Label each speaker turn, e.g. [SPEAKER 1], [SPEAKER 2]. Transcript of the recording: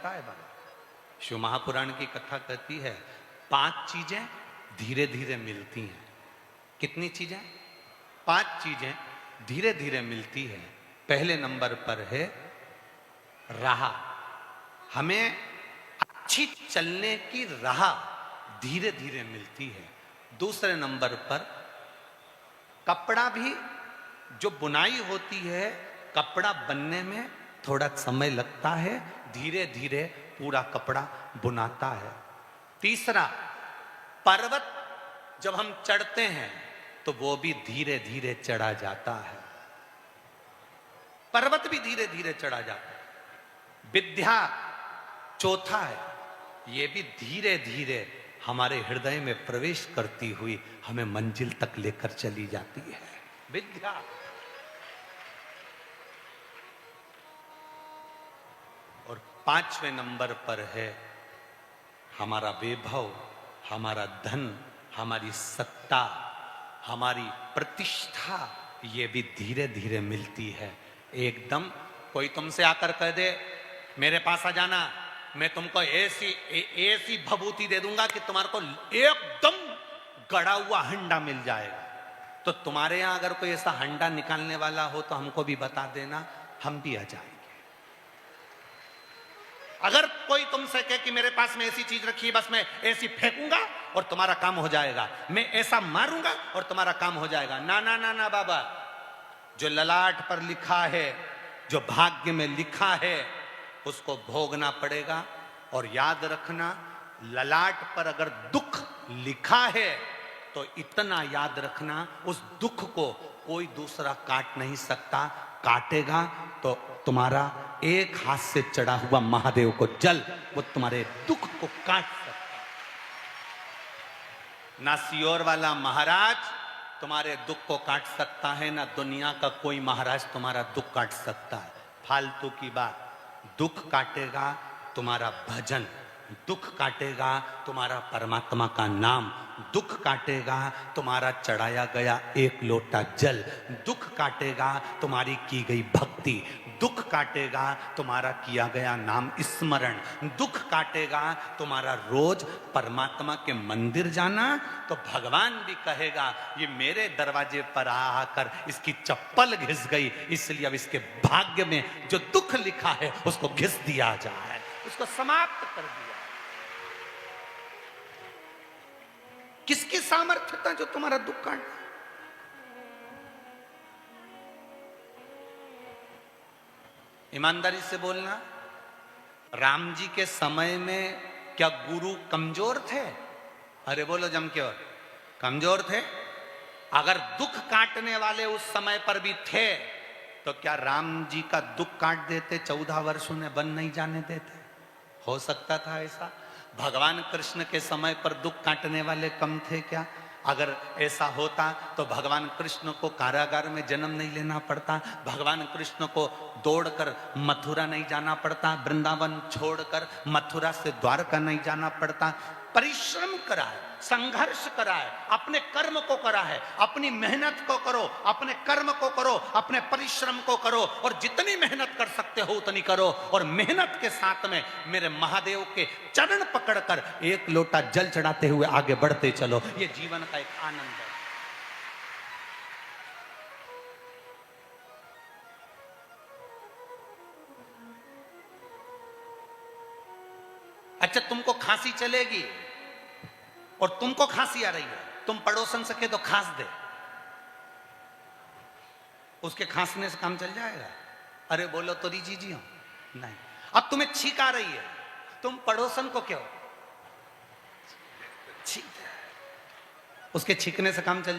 [SPEAKER 1] है बाबा। शिव महापुराण की कथा कहती है 5 चीजें धीरे धीरे मिलती हैं। कितनी चीजें? 5 चीजें धीरे धीरे मिलती है। पहले नंबर पर है राह। हमें अच्छी चलने की राह धीरे धीरे मिलती है। दूसरे नंबर पर कपड़ा भी, जो बुनाई होती है, कपड़ा बनने में थोड़ा समय लगता है, धीरे धीरे पूरा कपड़ा बुनाता है। तीसरा, पर्वत जब हम चढ़ते हैं तो वो भी धीरे धीरे चढ़ा जाता है। पर्वत भी धीरे धीरे चढ़ा जाता है। विद्या चौथा है, ये भी धीरे धीरे हमारे हृदय में प्रवेश करती हुई हमें मंजिल तक लेकर चली जाती है। विद्या। और 5वें नंबर पर है हमारा वैभव, हमारा धन, हमारी सत्ता, हमारी प्रतिष्ठा, ये भी धीरे धीरे मिलती है। एकदम कोई तुमसे आकर कह दे मेरे पास आ जाना, मैं तुमको ऐसी भभूति दे दूंगा कि तुम्हारे को एकदम गड़ा हुआ हंडा मिल जाएगा। तो तुम्हारे यहां अगर कोई ऐसा हंडा निकालने वाला हो तो हमको भी बता देना, हम भी आ जाएंगे। अगर कोई तुमसे कहे कि मेरे पास में ऐसी चीज रखी है, बस मैं ऐसी फेंकूंगा और तुम्हारा काम हो जाएगा, मैं ऐसा मारूंगा और तुम्हारा काम हो जाएगा, ना ना ना ना बाबा। जो ललाट पर लिखा है, जो भाग्य में लिखा है, उसको भोगना पड़ेगा। और याद रखना, ललाट पर अगर दुख लिखा है तो इतना याद रखना, उस दुख को कोई दूसरा काट नहीं सकता। काटेगा तो तुम्हारा एक हाथ से चढ़ा हुआ महादेव को जल, वो तुम्हारे दुख को काट सकता। ना सियोर वाला महाराज तुम्हारे दुख को काट सकता है, ना दुनिया का कोई महाराज तुम्हारा दुख काट सकता है। फालतू की बात। दुख काटेगा तुम्हारा भजन, दुख काटेगा तुम्हारा परमात्मा का नाम, दुख काटेगा तुम्हारा चढ़ाया गया एक लोटा जल, दुख काटेगा तुम्हारी की गई भक्ति, दुख काटेगा तुम्हारा किया गया नाम स्मरण, दुख काटेगा तुम्हारा रोज परमात्मा के मंदिर जाना। तो भगवान भी कहेगा ये मेरे दरवाजे पर आकर इसकी चप्पल घिस गई, इसलिए अब इसके भाग्य में जो दुख लिखा है उसको घिस दिया जाए, उसको समाप्त कर दिया। किसकी सामर्थ्य था जो तुम्हारा दुख काट? ईमानदारी से बोलना, राम जी के समय में क्या गुरु कमजोर थे? अरे बोलो जम के, और कमजोर थे? अगर दुख काटने वाले उस समय पर भी थे तो क्या राम जी का दुख काट देते? 14 वर्ष उन्हें वन नहीं जाने देते? हो सकता था ऐसा? भगवान कृष्ण के समय पर दुख काटने वाले कम थे क्या? अगर ऐसा होता तो भगवान कृष्ण को कारागार में जन्म नहीं लेना पड़ता, भगवान कृष्ण को दौड़कर मथुरा नहीं जाना पड़ता, वृंदावन छोड़कर मथुरा से द्वारका नहीं जाना पड़ता। परिश्रम करा है, संघर्ष करा है, अपने कर्म को करा है, अपनी मेहनत को करो, अपने कर्म को करो, अपने परिश्रम को करो, और जितनी मेहनत कर सकते हो उतनी करो। और मेहनत के साथ में मेरे महादेव के चरण पकड़कर एक लोटा जल चढ़ाते हुए आगे बढ़ते चलो। ये जीवन का एक आनंद है। अच्छा, तुमको खांसी चलेगी और तुमको खांसी आ रही है, तुम पड़ोसन से कह दो खांस दे, उसके खांसने से काम चल जाएगा? अरे बोलो तो रीजी जी हो नहीं। अब तुम्हें छींक आ रही है, तुम पड़ोसन को कहो छींक, उसके छींकने से काम चल जाएगा?